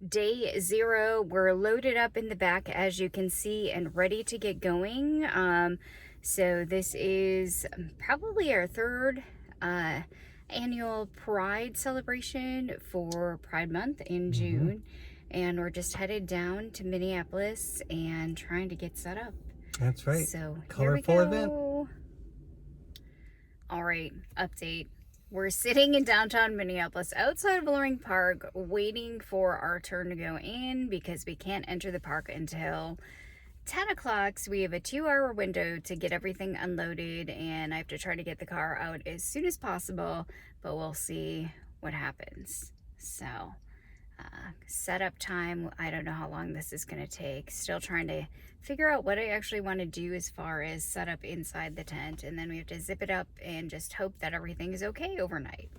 day 0. We're loaded up in the back, as you can see, and ready to get going. So this is probably our third annual Pride celebration for Pride Month in June. And we're just headed down to Minneapolis and trying to get set up. That's right. So Colorful here we event. go. All right, update. We're sitting in downtown Minneapolis outside of Loring Park waiting for our turn to go in because we can't enter the park until 10 o'clock. So we have a 2-hour window to get everything unloaded, and I have to try to get the car out as soon as possible, but we'll see what happens. So setup time, I don't know how long this is going to take. Still trying to figure out what I actually want to do as far as setup inside the tent, and then we have to zip it up and just hope that everything is okay overnight.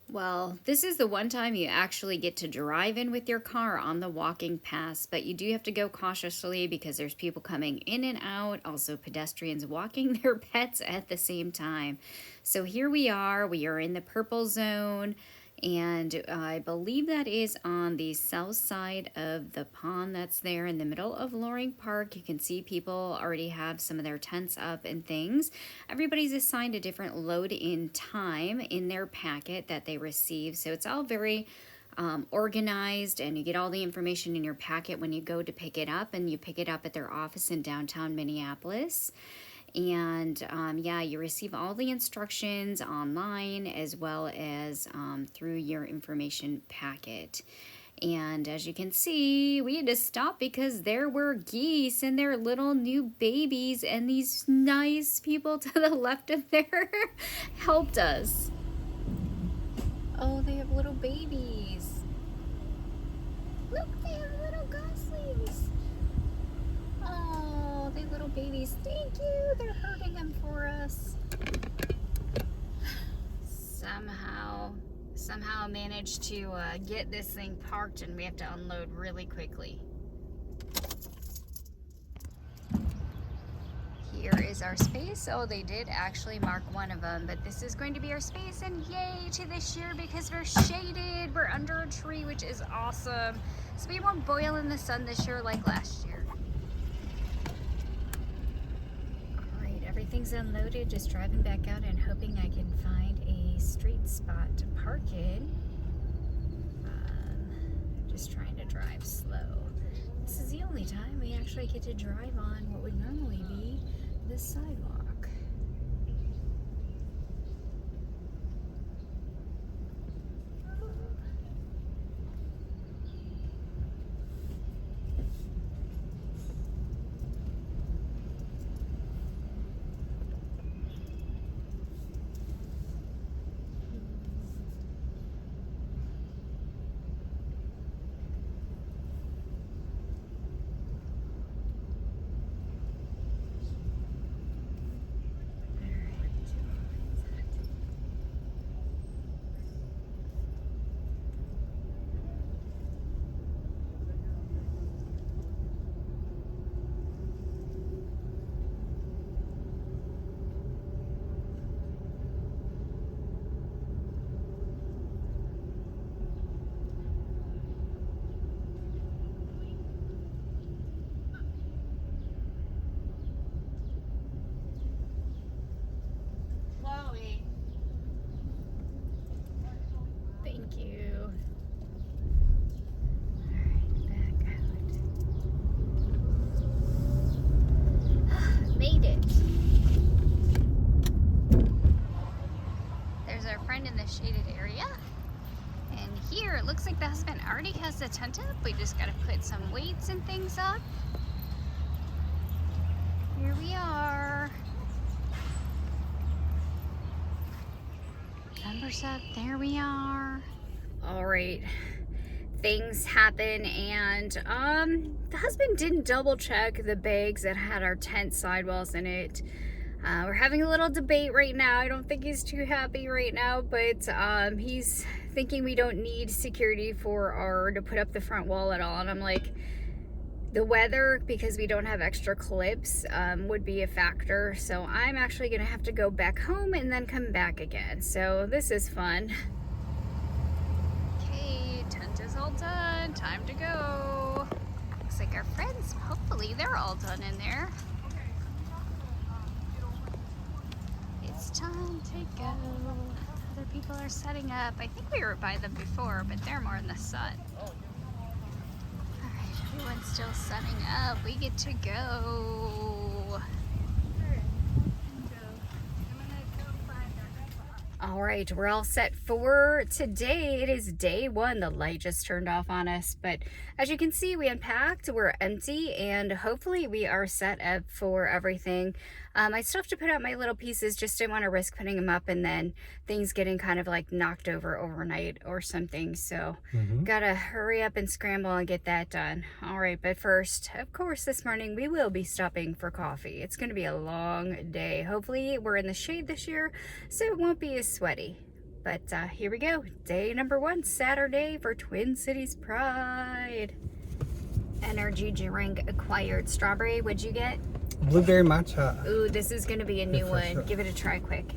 Well, this is the one time you actually get to drive in with your car on the walking paths, but you do have to go cautiously because there's people coming in and out, also pedestrians walking their pets at the same time. So here we are in the purple zone, and I believe that is on the south side of the pond that's there in the middle of Loring Park. You can see people already have some of their tents up and things. Everybody's assigned a different load in time in their packet that they receive, so it's all very organized, and you get all the information in your packet when you go to pick it up, and you pick it up at their office in downtown Minneapolis. And yeah, you receive all the instructions online as well as through your information packet. And as you can see, we had to stop because there were geese and their little new babies, and these nice people to the left of there helped us. Oh, they have little babies. Look, they have little goslings. Oh, they little babies. Thank you. They're hurting them for us. Somehow managed to get this thing parked, and we have to unload really quickly. Here is our space. Oh, they did actually mark one of them, but this is going to be our space, and yay to this year because we're shaded. We're under a tree, which is awesome. So we won't boil in the sun this year like last year. Everything's unloaded, just driving back out and hoping I can find a street spot to park in. Just trying to drive slow. This is the only time we actually get to drive on what would normally be the sidewalk. Thank you. Alright, back out. Made it. There's our friend in the shaded area. And here it looks like the husband already has the tent up. We just gotta put some weights and things up. Here we are. Numbers up, there we are. All right, things happen, and the husband didn't double check the bags that had our tent sidewalls in it. We're having a little debate right now. I don't think he's too happy right now, but he's thinking we don't need security to put up the front wall at all. And I'm like, the weather, because we don't have extra clips, would be a factor. So I'm actually gonna have to go back home and then come back again. So this is fun. Okay, tent tent is all done. Time to go. Looks like our friends, hopefully they're all done in there. It's time to go. Other people are setting up. I think we were by them before, but they're more in the sun. Alright, everyone's still setting up. We get to go. All right, we're all set for today. It is day one. The light just turned off on us, but as you can see, we unpacked, we're empty, and hopefully we are set up for everything. I still have to put out my little pieces, just didn't want to risk putting them up and then things getting kind of like knocked over overnight or something. So gotta hurry up and scramble and get that done. All right, but first, of course, this morning we will be stopping for coffee. It's gonna be a long day. Hopefully we're in the shade this year, so it won't be as sweaty. But here we go, day number one, Saturday for Twin Cities Pride. Energy drink acquired. Strawberry, what'd you get? Blueberry matcha. Ooh, this is gonna be a new one. Sure. Give it a try quick.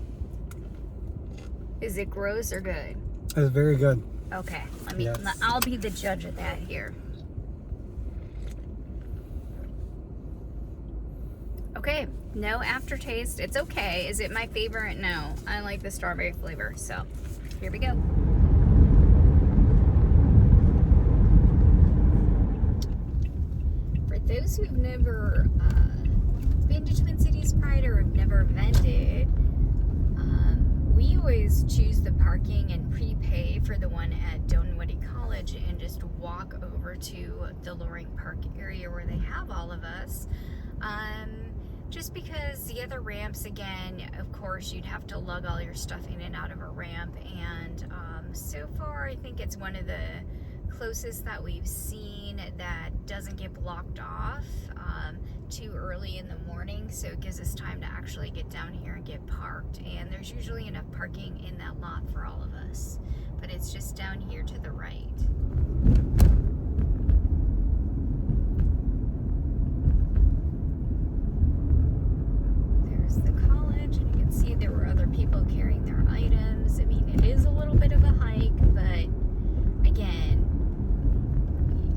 Is it gross or good? It's very good. Okay, I'll be the judge of that here. Okay, no aftertaste. It's okay. Is it my favorite? No. I like the strawberry flavor, so here we go. For those who've never been to Twin Cities Pride or have never vended, we always choose the parking and prepay for the one at Dunwoody College and just walk over to the Loring Park area where they have all of us. Just because the other ramps, again, of course, you'd have to lug all your stuff in and out of a ramp, and so far I think it's one of the closest that we've seen that doesn't get blocked off too early in the morning, so it gives us time to actually get down here and get parked. And there's usually enough parking in that lot for all of us, but it's just down here to the right. There's the college, and you can see there were other people carrying their items. I mean, it is a little bit of a hike, but again,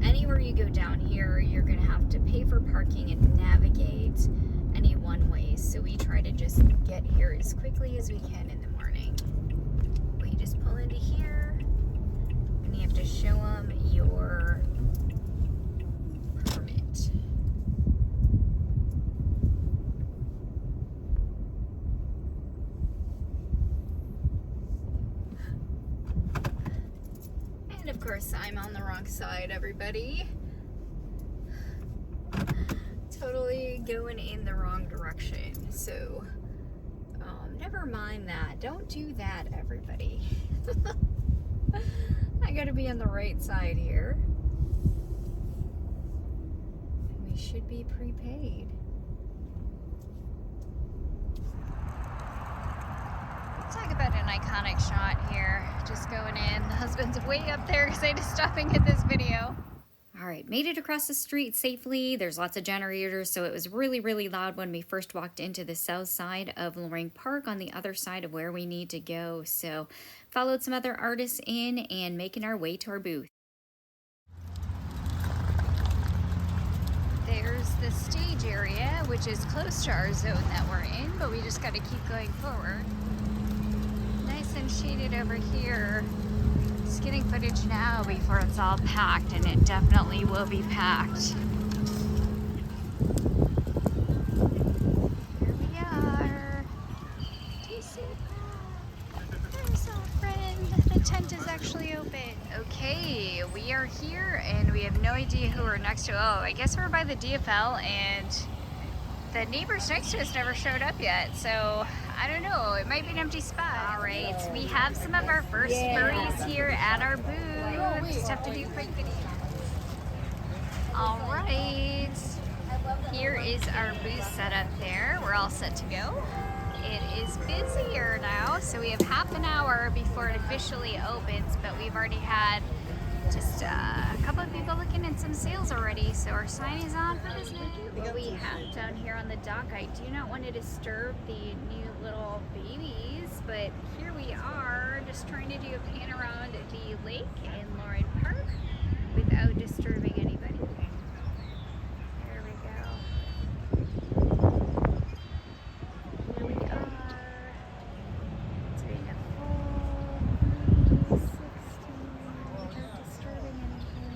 anywhere you go down here, you're going to have to pay for parking and navigate any one way. So we try to just get here as quickly as we can in the morning. But you just pull into here, and you have to show them your permit. And of course, I'm on the wrong side, everybody. Totally going in the wrong direction. So, never mind that. Don't do that, everybody. I gotta be on the right side here. And we should be prepaid. Talk about an iconic shot here. Just going in. The husband's way up there because I just stopping at this video. All right, made it across the street safely. There's lots of generators, so it was really, really loud when we first walked into the south side of Loring Park on the other side of where we need to go. So followed some other artists in and making our way to our booth. There's the stage area, which is close to our zone that we're in, but we just got to keep going forward. Nice and shaded over here. Just getting footage now before it's all packed, and it definitely will be packed. Here we are. Do you see that? There's our friend. The tent is actually open. Okay, we are here, and we have no idea who we're next to. Oh, I guess we're by the DFL, and the neighbors next to us never showed up yet, so I don't know, it might be an empty spot. All right, we have some of our first furries here at our booth. Just have to do a quick video. All right, here is our booth set up there. We're all set to go. It is busier now, so we have half an hour before it officially opens, but we've already had just a couple of people looking at some sales already, so our sign is on for this week. What we have down here on the dock, I do not want to disturb the new little babies, but here we are, just just trying to do a pan around the lake in Lauren Park without disturbing anybody. There we go. Here we are. Doing a full 360 without disturbing anything.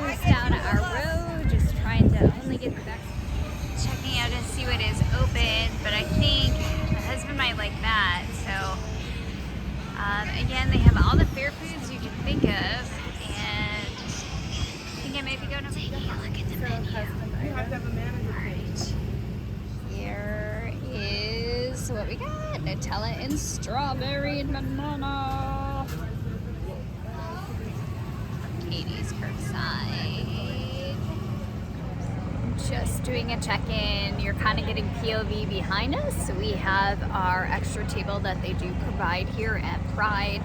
Here's down our road, just trying to only get the back. Checking out to see what is open, but I think my husband might like that. So again, they have all the fair foods you can think of, and I think I might be going to take a look at the menu. Alright, here is what we got: Nutella and strawberry and banana. Katie's curbside. Just doing a check-in. You're kind of getting POV behind us. We have our extra table that they do provide here at Pride,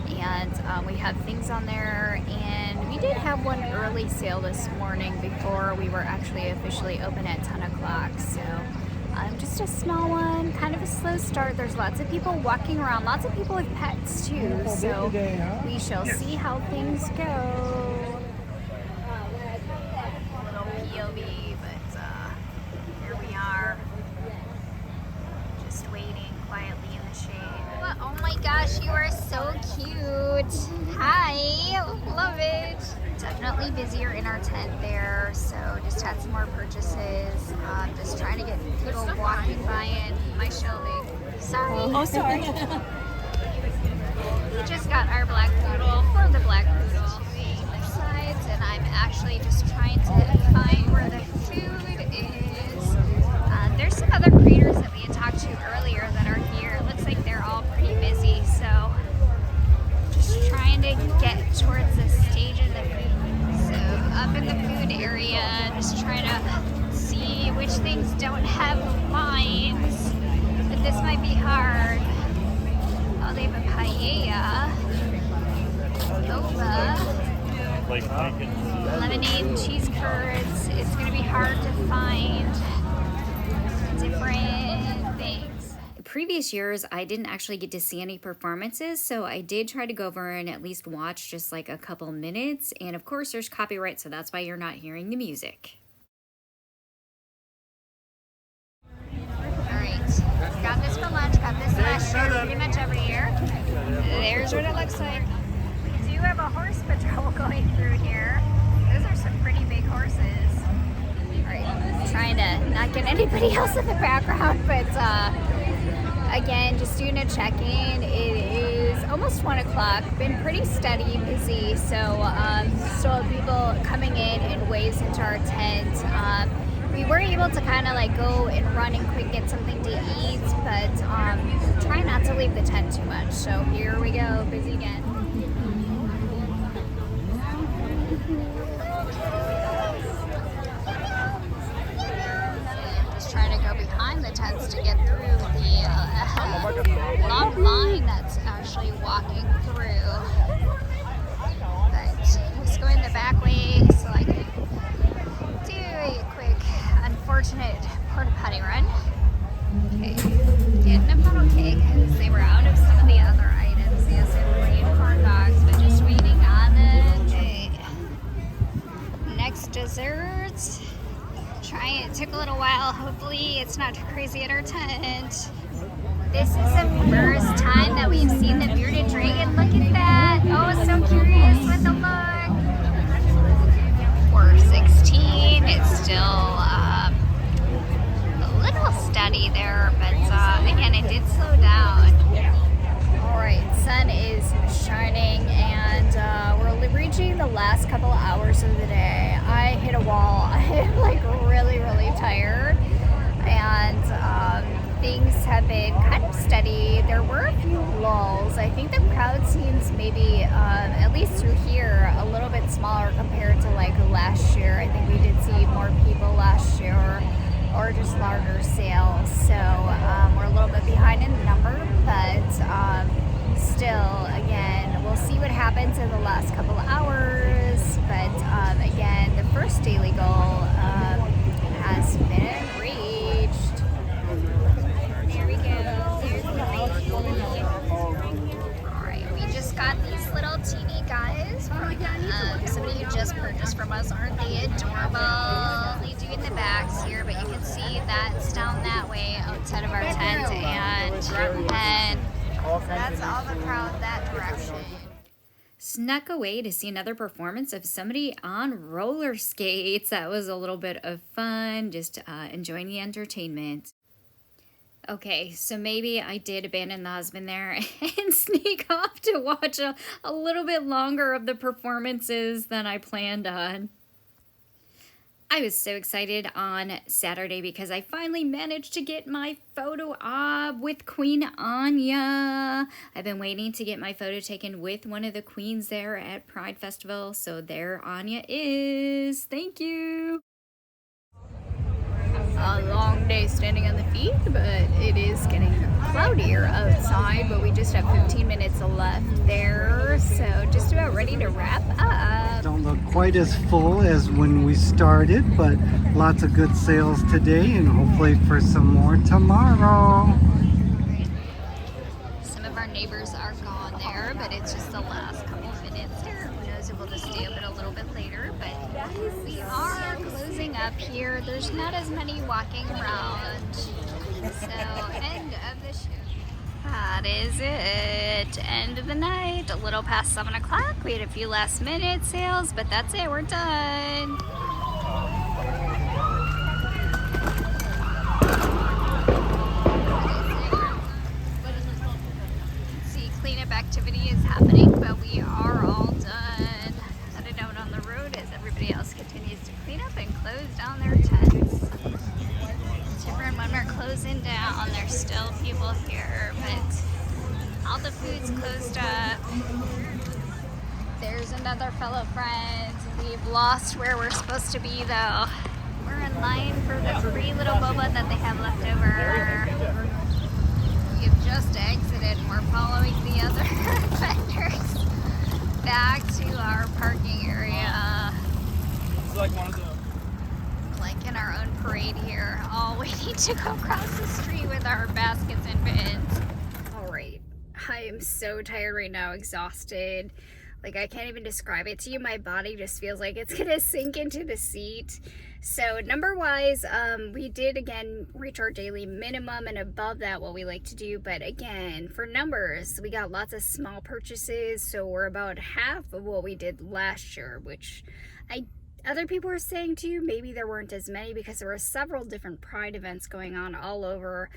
and we have things on there, and we did have one early sale this morning before we were actually officially open at 10 o'clock. So just a small one, kind of a slow start. There's lots of people walking around, lots of people with pets too, so we shall see how things go. POV, but here we are, just waiting quietly in the shade. Oh my gosh, you are so cute. Hi, love it. Definitely busier in our tent there, so just had some more purchases. Just trying to get people walking by in my shelving. Sorry. Oh, sorry. We just got our black poodle for the black poodle sides, and I'm actually just trying to find where the food is. There's some other creators that we had talked to earlier that are here. It looks like they're all pretty busy, so just trying to get towards the stage of the food. So up in the food area, just trying to see which things don't have lines, but this might be hard. Oh, they have a paella, boba, lemonade, cheese curds. It's going to be hard to find different things. Previous years, I didn't actually get to see any performances, so I did try to go over and at least watch just like a couple minutes. And of course, there's copyright, so that's why you're not hearing the music. Alright, got this for lunch, got this last year, pretty much every year. There's what it looks like. We do have a horse patrol going through here. Those are some pretty big horses. Alright, trying to not get anybody else in the background, but again, just doing a check-in. It is almost 1 o'clock, been pretty steady, busy, so still have people coming in waves into our tent. We were able to kind of like go and run and quick get something to eat, but try not to leave the tent too much. So here we go, busy again. Just trying to go behind the tents to get through the long line that's actually walking through. But just going the back way so I can do a quick, unfortunate porta potty run. Okay, getting a funnel cake because they were out of some of the other items. Yes, I have plain corn dogs, but just waiting on the next dessert. It took a little while. Hopefully it's not too crazy at our tent. This is the first time that we've seen the bearded dragon. Look at that. Oh, so curious with the look. We're 16. It's still a little steady there, but again, it did slow down. Alright, sun is shining, and we're reaching the last couple hours of the day. I hit a wall. I'm like really tired, and things have been kind of steady. There were a few lulls. I think the crowd seems maybe, at least through here, a little bit smaller compared to like last year. I think we did see more people last year, or just larger sales. So we're a little bit behind in number, but still, again, we'll see what happens in the last couple of hours. But again, the first daily goal has been reached. There we go. There's the lake. really adorable. They do in the backs here, but you can see that's down that way outside of our tent, and that's all the crowd that direction. Snuck away to see another performance of somebody on roller skates. That was a little bit of fun, just enjoying the entertainment. Okay, so maybe I did abandon the husband there and sneak off to watch a little bit longer of the performances than I planned on. I was so excited on Saturday because I finally managed to get my photo op with Queen Anya. I've been waiting to get my photo taken with one of the queens there at Pride Festival, so there Anya is. Thank you. A long day standing on the feet, but it is getting cloudier outside, but we just have 15 minutes left there, so just about ready to wrap up. Don't look quite as full as when we started, but lots of good sales today and hopefully for some more tomorrow. Some of our neighbors are gone there, but it's just the last couple of minutes there. Who knows if we'll just stay open a little bit later, but we are closing up here. There's not as many walking around, so end of the show. That is it. End of the night, a little past 7 o'clock. We had a few last minute sales, but that's it, we're done. See, cleanup activity is happening, but we are all done. Headed out on the road as everybody else continues to clean up and close down their tents. Timber and One are closing down. There's still people here, but all the food's closed up. There's another fellow friend. We've lost where we're supposed to be though. We're in line for the free little boba that they have left over. We've just exited and we're following the other vendors back to our parking area. It's like one of the... Like in our own parade here, all waiting to go across the street with our baskets and bins. All right, I am so tired right now, exhausted. Like I can't even describe it to you. My body just feels like it's gonna sink into the seat. So number wise, we did again reach our daily minimum and above that what we like to do. But again, for numbers, we got lots of small purchases. So we're about half of what we did last year, which other people were saying too, maybe there weren't as many because there were several different Pride events going on all over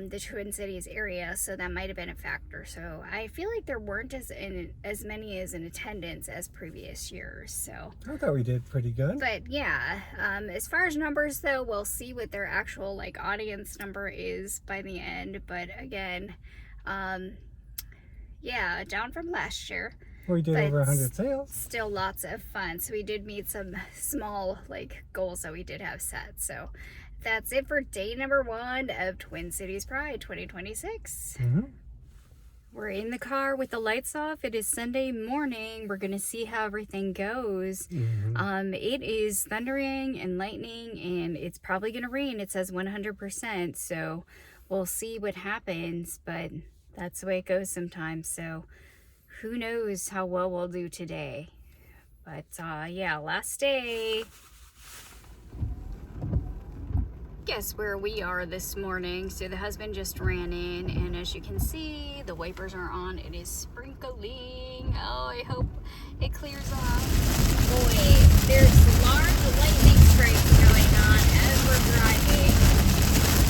the Twin Cities area, so that might have been a factor. So I feel like there weren't as many as in attendance as previous years. So I thought we did pretty good. But yeah, as far as numbers though, we'll see what their actual like audience number is by the end. But again, yeah, down from last year. We did over 100 sales. Still lots of fun. So we did meet some small like goals that we did have set. So that's it for day number 1 of Twin Cities Pride 2026. We're in the car with the lights off. It is Sunday morning. We're gonna see how everything goes. It is thundering and lightning and it's probably gonna rain. It says 100%, so we'll see what happens, but that's the way it goes sometimes. So who knows how well we'll do today. But yeah, last day. Guess where we are this morning. So the husband just ran in and as you can see, the wipers are on. It is sprinkling. Oh, I hope it clears off. Boy, there's large lightning strikes going on as we're driving.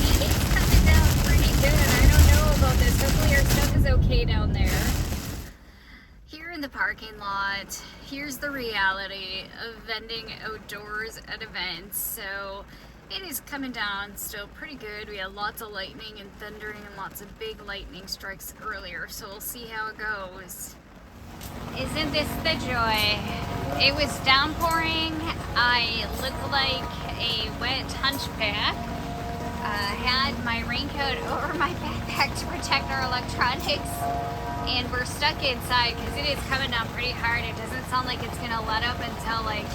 And it's coming down pretty good. I don't know about this. Hopefully our stuff is okay down there. Here in the parking lot, here's the reality of vending outdoors at events. So it is coming down still pretty good. We had lots of lightning and thundering and lots of big lightning strikes earlier, so we'll see how it goes. Isn't this the joy? It was downpouring. I looked like a wet hunchback. Had my raincoat over my backpack to protect our electronics, and we're stuck inside because it is coming down pretty hard. It doesn't sound like it's gonna let up until like,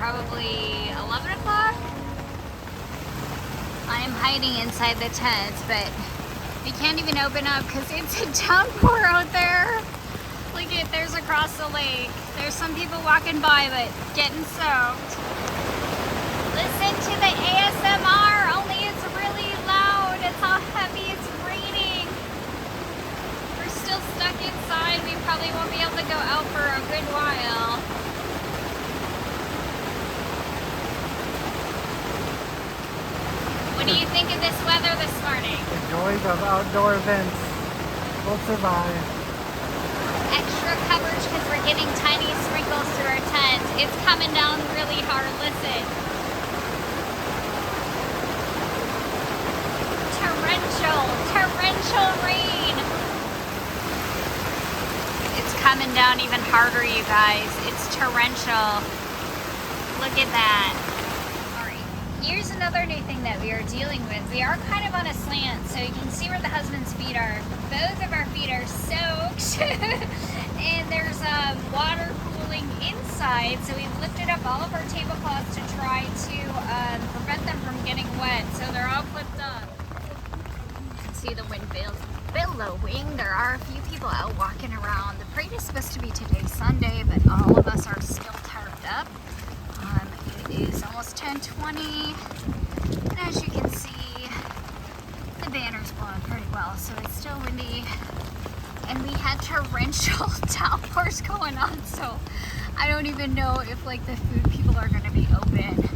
probably 11 o'clock. I am hiding inside the tent, but we can't even open up because it's a downpour out there. Like it, there's across the lake. There's some people walking by, but getting soaked. Listen to the ASMR, only it's really loud. It's all heavy, it's raining. We're still stuck inside. We probably won't be able to go out for a good while. What do you think of this weather this morning? The joys of outdoor events. We'll survive. Extra coverage because we're getting tiny sprinkles through our tent. It's coming down really hard. Listen. Torrential rain. It's coming down even harder, you guys. It's torrential. Look at that. All right, here's another new thing that we are dealing with. We are kind of on a slant, so you can see where the husband's feet are. Both of our feet are soaked, and there's water pooling inside, so we've lifted up all of our tablecloths to try to prevent them from getting wet, so they're all flipped up. See the wind billowing. There are a few people out walking around. The parade is supposed to be today, Sunday, but all of us are still tarped up. It is almost 10:20, and as you can see, the banner's blowing pretty well, so it's still windy, and we had torrential downpours going on, so I don't even know if like the food people are going to be open.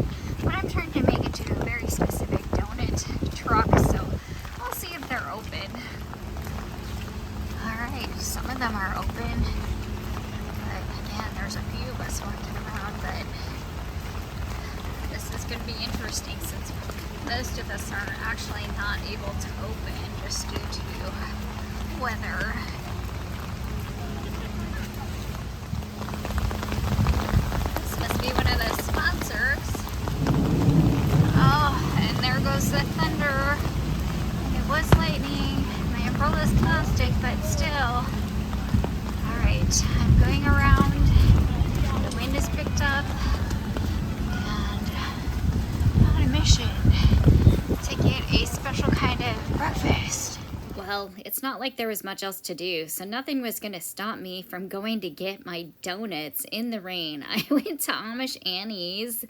But I'm trying to make it to a very specific donut truck, so I'll see if they're open. Alright, some of them are open, but again, there's a few of us walking around, but this is going to be interesting since most of us are actually not able to open just due to weather. This must be one of the sponsors. Oh, and there goes the thunder. It was lightning. My umbrella's plastic, but still. Alright, I'm going around. The wind is picked up. And I'm on a mission to get a special kind of breakfast. Well, it's not like there was much else to do, so nothing was going to stop me from going to get my donuts in the rain. I went to Amish Annie's,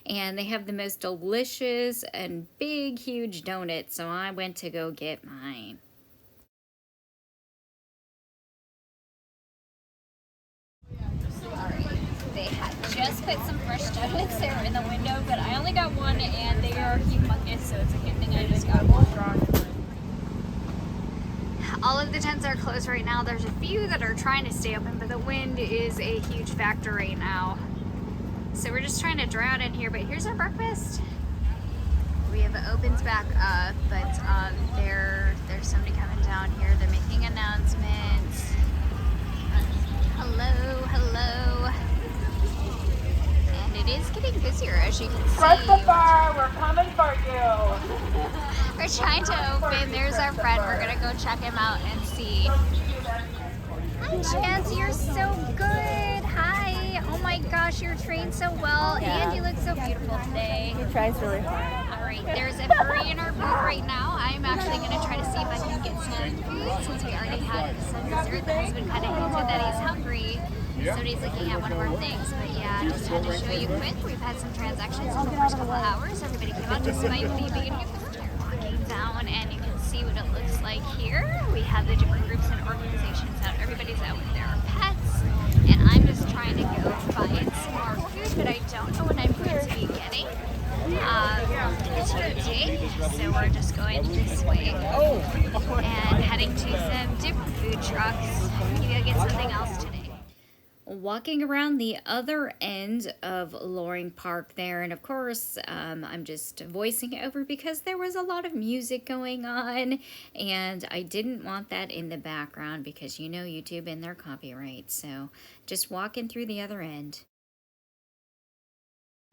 and they have the most delicious and big, huge donuts, so I went to go get mine. Alright, they had just put some fresh donuts there in the window, but I only got one, and they are humongous, so it's a good thing I just got one. All of the tents are closed right now. There's a few that are trying to stay open, but the wind is a huge factor right now. So we're just trying to drown in here, but here's our breakfast. We have opens back up, but there's somebody coming down here. They're making announcements. Hello, hello. And it is getting busier, as you can see. Press the bar, we're coming for you. We're trying to open. There's our friend. We're gonna go check him out and see. Hi, Chance. You're so good. Hi. Oh my gosh, you're trained so well, and you look so beautiful today. He tries really hard. All right, there's a furry in our booth right now. I'm actually gonna try to see if I can get some food since we already had some dessert. The husband kind of hinted that he's hungry. So he's looking at one of our things, but yeah, just had to show you quick. We've had some transactions in the first couple hours. Everybody came out despite the beginning of the walking down, and you can see what it looks like here. We have the different groups and organizations out. Everybody's out with their pets, and I'm just trying to go find some more food, but I don't know what I'm going to be getting today. So we're just going this way and heading to some different food trucks. Maybe I'll get something else today. Walking around the other end of Loring Park there, and of course I'm just voicing it over because there was a lot of music going on, and I didn't want that in the background because you know YouTube and their copyright. So just walking through the other end.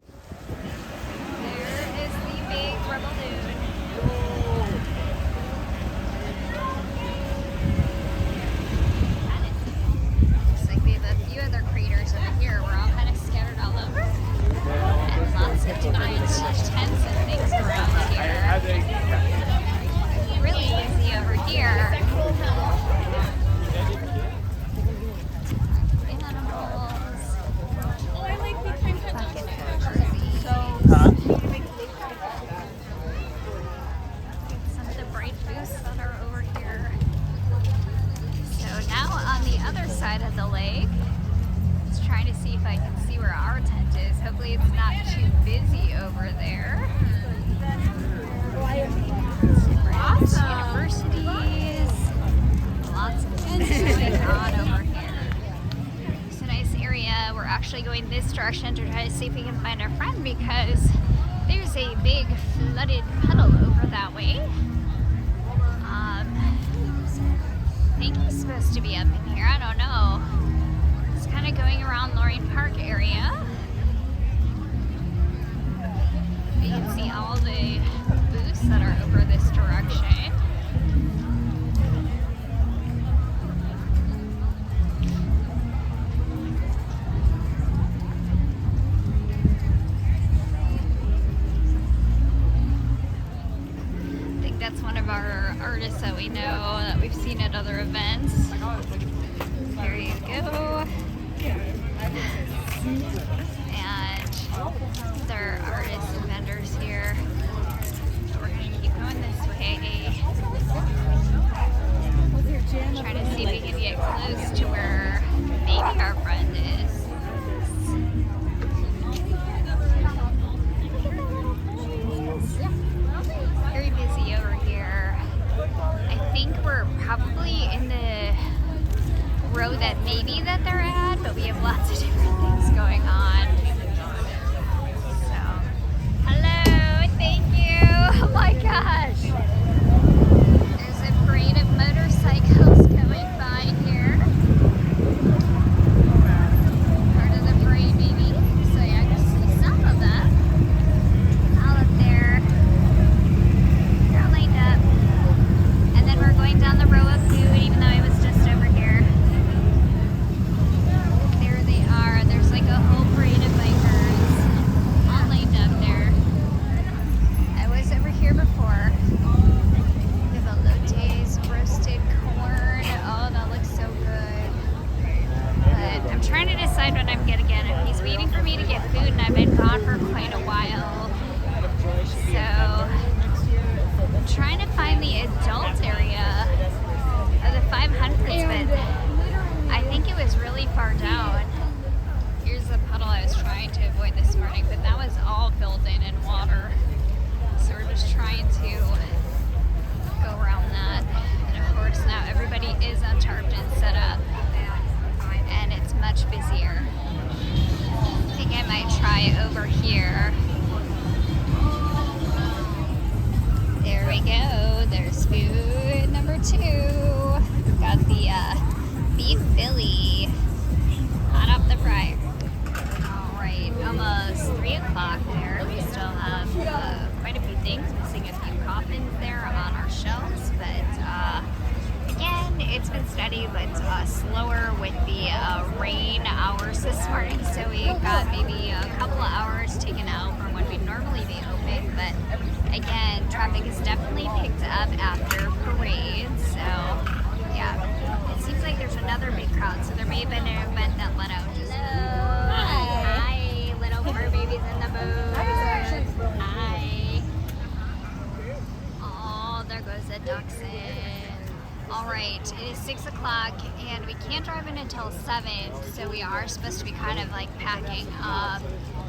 There is the big rebel dude. Other creators over here. We're all kind of scattered all over, and lots of different tents and things around here. Really easy over here. other side of the lake. Just trying to see if I can see where our tent is. Hopefully it's not too busy over there. Different universities. Lots of things going on over here. It's a nice area. We're actually going this direction to try to see if we can find our friend because there's a big flooded puddle over that way. I think he's supposed to be up in here. I don't know. It's kind of going around Loring Park area. You can see all the booths that are over this direction. I think that's one of our artists that we know that we've seen at other events. There you go. And there are artists and vendors here. So we're going to keep going this way. Trying to see if we can get close to where maybe our friend is. Very busy over here. I think we're probably in the row that maybe that they're at, but we have lots of different things going on. So, hello, thank you. Oh my gosh. There's a parade of motorcycles going by here. Part of the parade maybe. So yeah, I can see some of them. All up there. They're lined up. And then we're going down the row of food, even though I was just over here. There they are. There's like a whole parade of bikers all lined up there. I was over here before. We have elotes, roasted corn. Oh, that looks so good. But I'm trying to decide what I'm gonna get. He's waiting for me to get food, and I've been gone for quite a while. So I'm trying to find the adult area of the 500s, but I think it was really far down. Here's the puddle I was trying to avoid this morning, but that was all filled in water. So we're just trying to go around that. And of course now everybody is untarped and set up, and it's much busier. I think I might try over here. There we go. There's food number 2. Got the beef Philly hot off the fryer. All right, almost 3 o'clock there. We still have quite a few things, missing a few coffins there on our shelves, but again, it's been steady, but slower with the rain hours this morning. So we got maybe a couple of hours taken out from when we'd normally be open, but again, traffic has definitely picked up after parades. So yeah, it seems like there's another big crowd. So there may have been an event that let out. Hello. Hi, little fur babies in the booth. Hi. Oh, there goes the dachshund. All right, it is 6 o'clock and we can't drive in until 7, so we are supposed to be kind of like packing up.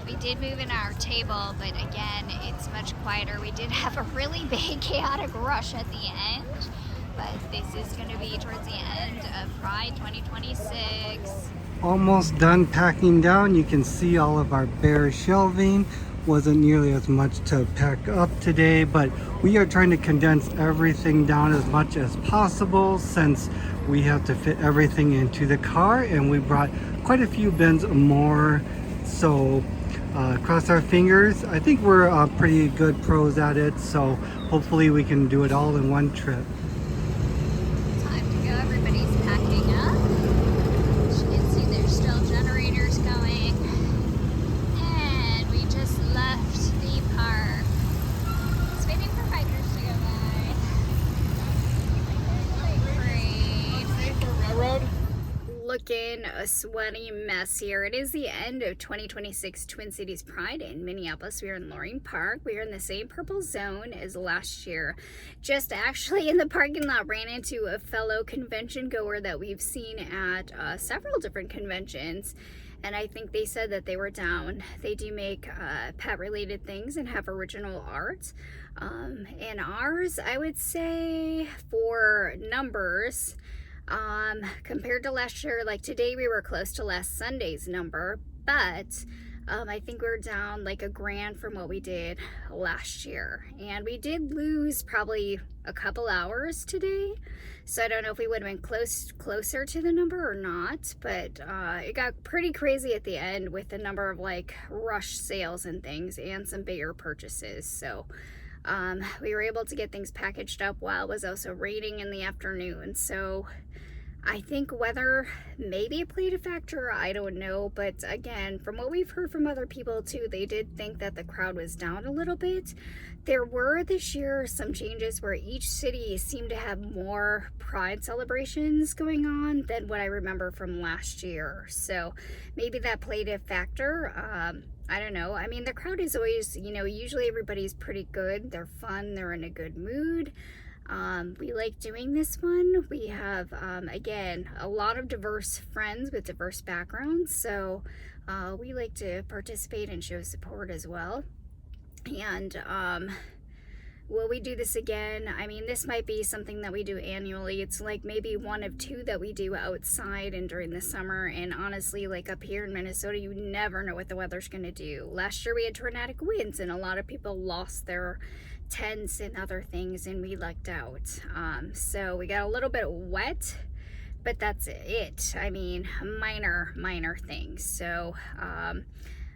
We did move in our table, but again, it's much quieter. We did have a really big chaotic rush at the end, but this is going to be towards the end of Pride 2026. Almost done packing down. You can see all of our bare shelving. Wasn't nearly as much to pack up today, but we are trying to condense everything down as much as possible since we have to fit everything into the car, and we brought quite a few bins more. So cross our fingers. I think we're pretty good pros at it, so hopefully we can do it all in one trip. Time to go. Everybody's packing up. As you can see, there's still generators going. And we just left the park. Just waiting for bikers to go by. Great. looking a sweaty mess here. It is the end of 2026 Twin Cities Pride in Minneapolis. We are in Loring Park. We are in the same purple zone as last year. Just actually in the parking lot ran into a fellow convention goer that we've seen at several different conventions. And I think they said that they were down. They do make pet related things and have original art. And ours, I would say for numbers, compared to last year, like today we were close to last Sunday's number, but I think we're down like $1,000 from what we did last year, and we did lose probably a couple hours today, so I don't know if we would have been closer to the number or not, but it got pretty crazy at the end with the number of like rush sales and things and some bigger purchases. So we were able to get things packaged up while it was also raining in the afternoon. So I think weather maybe played a factor, I don't know, but again, from what we've heard from other people too, they did think that the crowd was down a little bit. There were this year some changes where each city seemed to have more pride celebrations going on than what I remember from last year, so maybe that played a factor. I don't know. I mean, the crowd is always, you know, usually everybody's pretty good. They're fun. They're in a good mood. We like doing this one. We have, again, a lot of diverse friends with diverse backgrounds. So we like to participate and show support as well. And will we do this again? I mean, this might be something that we do annually. It's like maybe one of two that we do outside and during the summer. And honestly, like up here in Minnesota, you never know what the weather's going to do. Last year we had tornadic winds and a lot of people lost their tents and other things, and we lucked out. So we got a little bit wet, but that's it. I mean, minor things. So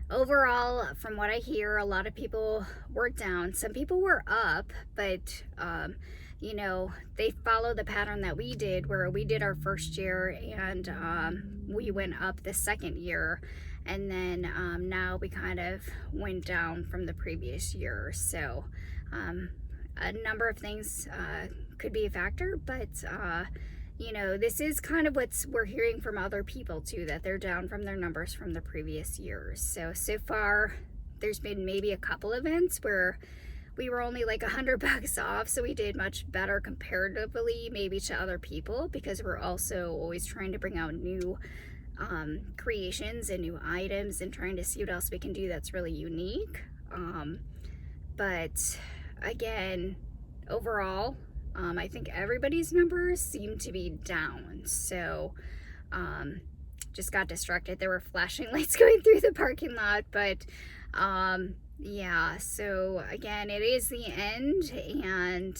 overall, from what I hear, a lot of people were down. Some people were up, but you know, they follow the pattern that we did, where we did our first year and we went up the second year, and then now we kind of went down from the previous year. So a number of things could be a factor, but you know, this is kind of what we're hearing from other people too, that they're down from their numbers from the previous years. So far there's been maybe a couple events where we were only like $100 off, so we did much better comparatively maybe to other people, because we're also always trying to bring out new creations and new items and trying to see what else we can do that's really unique. But again, overall, I think everybody's numbers seem to be down. So just got distracted. There were flashing lights going through the parking lot, but yeah, so again, it is the end, and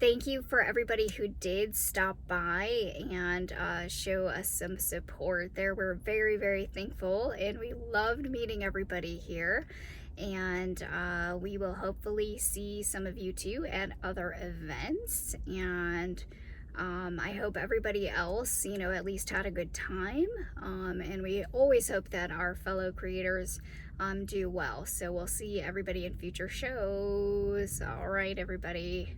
thank you for everybody who did stop by and show us some support there. We're very, very thankful, and we loved meeting everybody here. And we will hopefully see some of you too at other events, and I hope everybody else, you know, at least had a good time, and we always hope that our fellow creators do well. So we'll see everybody in future shows. All right, everybody.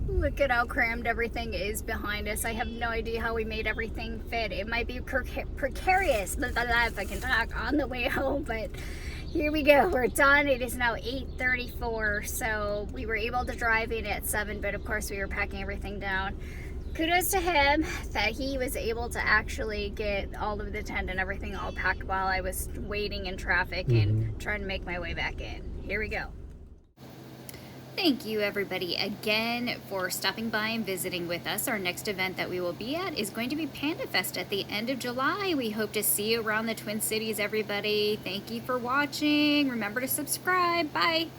Look at how crammed everything is behind us. I have no idea how we made everything fit. It might be precarious, if I can talk, on the way home, but here we go. We're done. It is now 8:34, so we were able to drive in at 7, but of course we were packing everything down. Kudos to him that he was able to actually get all of the tent and everything all packed while I was waiting in traffic and trying to make my way back in. Here we go. Thank you everybody again for stopping by and visiting with us. Our next event that we will be at is going to be Panda Fest at the end of July. We hope to see you around the Twin Cities, everybody. Thank you for watching. Remember to subscribe. Bye.